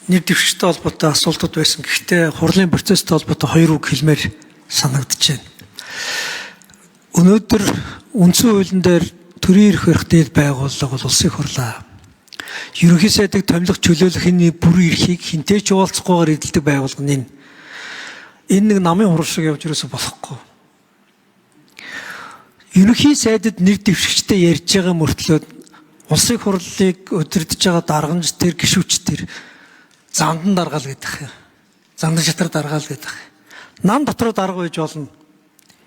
нэр дэвшигчтэй холбоотой асуултууд байсан. Гэхдээ хурлын процесстэй холбоотой хоёр үг хэлмээр санагдаж байна. Өнөөдөр үндсэн хуулийн дээр төрийн эрх барих дээл байгууллага бол улсын хурлаа. Ерөнхий сайдыг томилох чөлөөлөхний бүр эрхийг хинтэй ч уулзахгүйгээр эдэлдэг байгууллагын энэ нэг намын хурал шиг явж ерөөсө болохгүй. Ерөнхий сайдад нэр дэвшигчтэй ярьж байгаа мөртлөө улсын хурлыг удирдах байгаа даргамж тэр гишүүч тэр зандан даргаал гэдэг юм. Зандан шатар даргаал гэдэг. Нам дотроо дарга байж болно.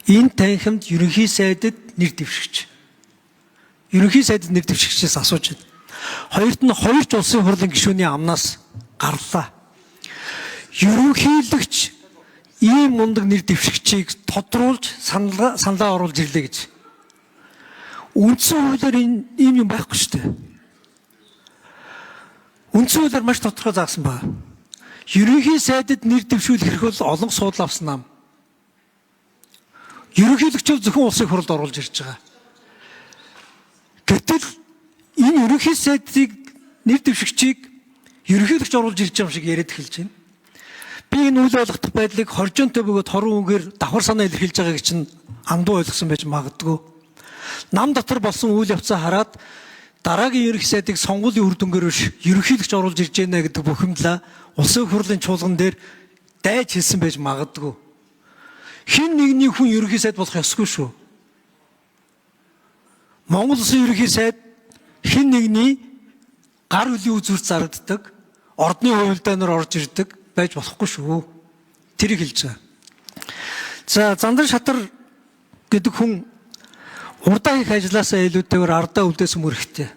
Энэ танхимд ерөнхий сайдад нэр дэвшигч. Ерөнхий сайдад нэр дэвшигчээс асууж байна. Хоёрт нь хоёр ч улсын хурлын гишүүний амнаас гарлаа. Ерөнхийлөгч ийм мундаг нэр дэвшигчийг тодруулж саналаа оруулж ирлээ гэж. Үндсэн хуулиар ийм юм байхгүй шүү дээ. Үндсэн хуулиар маш тодорхой заасан байна. Ерөнхий сайдад нэр дэвшүүлэх хэрэг бол олон суудлаа авсан нам. Ерөнхийлөгчөө зөвхөн улсын хурлд оруулж ирж байгаа. Гэтэл энэ ерөнхий сайдыг нэр дэвшигчийг ерөнхийлөгч оруулж ирж байгаа юм шиг яриад эхэлж байна. Би энэ үйл ойлгох байдлыг хоржонтой бөгөөд хорон үгээр давхар санаа илэрхийлж байгааг чинь амдуу ойлгосон байж магадгүй. Нам дотор болсон үйл явцаа хараад дараагийн ерөнхий сайдыг сонгуулийн үр дүнгээр биш ерөнхийлөгч оруулж ирж байна гэдэг бухимдлаа улсын хурлын чуулган дээр дайж хэлсэн байж магадгүй. Хэн нэгний хүн ерөнхий сайд болох ёсгүй шүү. Монгол улсын ерөнхий сайд хэн нэгний гар үлийн үзүүрт зарагддаг, ордны хувилдаанаар орж ирдэг байж болохгүй шүү. Тэрийг хэлж байгаа. За зандан шатар гэдэг хүн урдаа их ажилласаа илүүтэйгээр ардаа үлдээсэн мөрхтэй.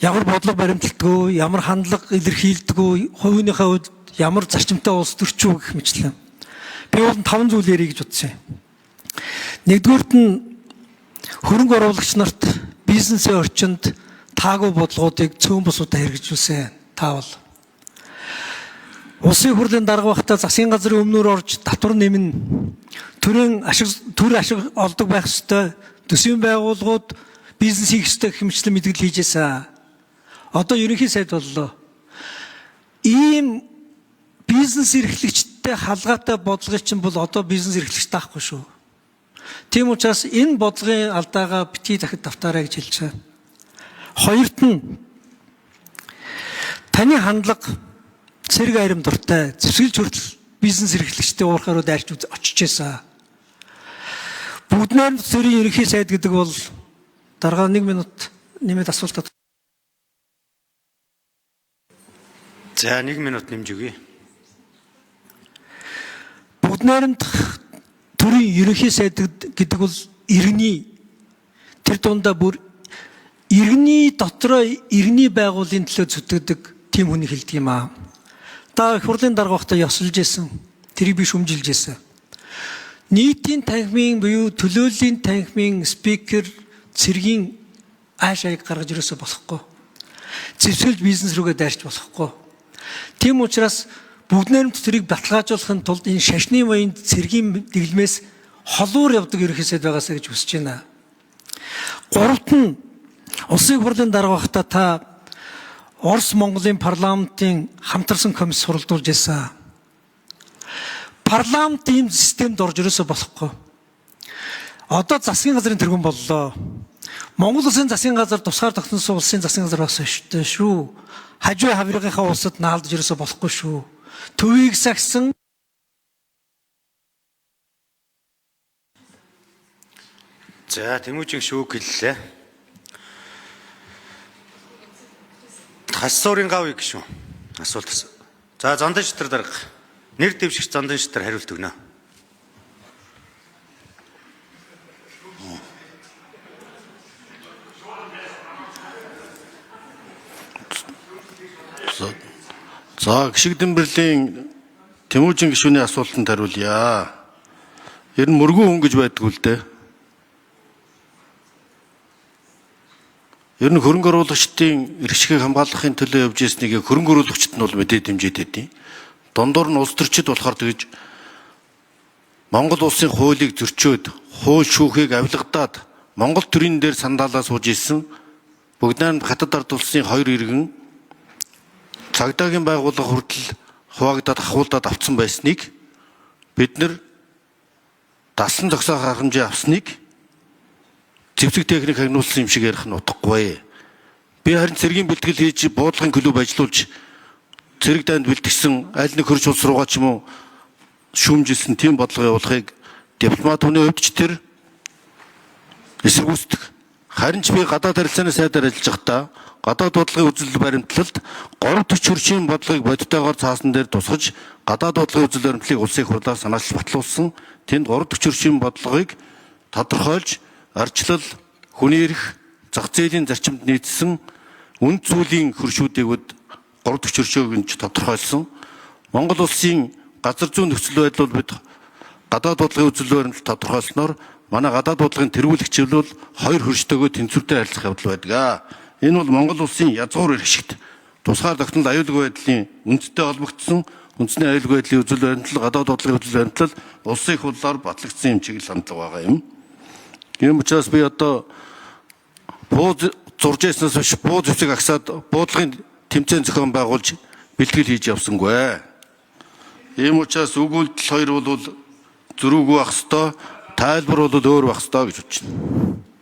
Ямар бодлого баримталдаггүй, ямар хандлага илэрхийлдэггүй, хувийнхаа хувьд ямар зарчимтай улс төрчүү гэх мэтлэн. Би бол 5 зүйл ярих гэж бодсон юм. Нэгдүгüүрт нь хөрөнгө оруулагч нарт бизнесийн орчинд таагүй бодлогуудыг цөөн бусуудаа хэрэгжүүлсэн. Та бол улсын хурлын дарга багтаа засгийн газрын өмнөр орж татвар нэмнэ. Төр ашиг олдог байх ёстой. Төсвийн байгууллагууд бизнес хийх ёстой гэх мэтлэн мэдгэл хийжээсэн. Одоо ерөнхий сайд боллоо. Ийм бизнес эрхлэгчтэй халгаатай бодлого чинь бол одоо бизнес эрхлэгч таахгүй шүү. Тийм учраас энэ бодлогын алдаагаа битгий дахид давтаарай гэж хэлж байгаа. Хоёрт нь таны хандлага цэрэг айрам дуртай, зэвсгэлж хүртэл бизнес эрхлэгчтэй уурхааруу дайрч очиж байсан. Бүгд найрамд төрийн ерөнхий сайд гэдэг бол дараагаа 1 минут нэмээд асуултад. За 1 минут нэмж өгье. Бүгд найрамд төрийн ерөнхий сайд гэдэг бол иргэний тэр дундаа бүр иргэний дотроо иргэний байгууллагын төлөө зүтгэдэг тийм хүний хэлдэг юм аа. Та их хурлын дарга багтаа ёсолж исэн. Тэрийг би шүмжилж исэн. Нийтийн танхимын буюу төлөөллийн танхимын спикер цэргийн аашааг гаргаж ирээсэ болохгүй. Зэвсгэлж бизнес рүүгээ дайрч болохгүй. Тийм учраас бүгд найрамд тэрийг баталгаажуулахын тулд энэ шашны баянд цэргийн дэглэмээс холуур явдаг ерөнхий сайд байгаасаа гэж хүсэж байна. Гуравт нь улсын хурлын дарга багтаа та Орос Монголын парламентын хамтарсан комисс суралдуулж байсан. Парламент ийм системд орж ирээсэ болохгүй. Одоо засгийн газрын тэргүүн боллоо. Монгол улсын засгийн газар тусгаар тогтносон улсын засгийн газар болсон шүү. Хажуу хаврынхаа улсад наалдж ирээсэ болохгүй шүү. Төвийг сагсан За Тэмүүжин шүүг хэллээ. Хасуурын гав гişүн асуулт. За зандан шатар дарга. Нэр дэвшигч зандан шатар хариулт өгнө. За гişиг Дэмбэрлийн Тэмүүжин гişүний асуултанд хариулъя. Ер нь мөргүү хүн гэж байдгүй л дээ. Ер нь хөрөнгө оруулагчдын эрхшгийг хамгаалахын төлөө явж ирснийг хөрөнгө оруулагчид нь бол мэдээд хэмжээд байдیں۔ Дондор нь улс төрчид болохоор тэгж Монгол улсын хуулийг зөрчөөд, хууль шүүхийг авилгадаад Монгол төрийн дээр сандаалаа сууж ирсэн бүгд найрамд хатад ард улсын 2 иргэн цагдаагийн байгууллага хүртэл хуваагдаад ахуулдаад авцсан байсныг бид нар дасан зогсоох арга хэмжээ авсныг зэвсэг техник хагнуулсан юм шиг ярих нь утгагүй. Би харин цэргийн бэлтгэл хийж буудлагын клуб ажиллуулж цэрэг дайнд бэлтгэсэн аль нэг хөрш улс руугаа ч юм уу шүүмжилсэн тийм бодлого явуулахыг дипломат хүний хувьд ч тэр эсэргүүцдэг. Харин ч би гадаад харилцааны сайдаар ажиллаж байхдаа гадаад бодлогын үзэл баримтлалд 3 төч хөршийн бодлогыг бодиттойгоор цаасан дээр тусгаж гадаад бодлогын үзэл баримтлалыг улсын их хурлаар санаачлж батлуулсан. Тэнд 3 төч хөршийн бодлогыг тодорхойлж арчлал, хүний эрх, зах зээлийн зарчимд нийцсэн үнд зүйлийн хөршүүдийг 3 төч хөршөөг нь тодорхойлсон. Монгол улсын газар зүйн нөхцөл байдал бол бид гадаад бодлогын үзэл баримтлал тодорхойлсноор манай гадаад бодлогын тэргүүлэгч бол 2 хөрштөөгөө тэнцвэртэй харилцах явдал байдаг. Энэ бол Монгол улсын язгуур эрх шигт тусгаар тогтнол аюулгүй байдлын үндэстэй холбогдсон үндэсний аюулгүй байдлын үзэл баримтлал, гадаад бодлогын үзэл баримтлал улсын их хурлаар батлагдсан юм чиглэл хандлага байгаа юм. Тийм учраас би одоо бууз зурж яснаас биш бууз зэвсэг агсаад буудлагын тэмцээн зохион байгуулж бэлтгэл хийж явсангүй. Ийм учраас өгүүлдэл хоёр бол зөрүүгүй байх ёстой, тайлбар бол өөр байх ёстой гэж бодож байна.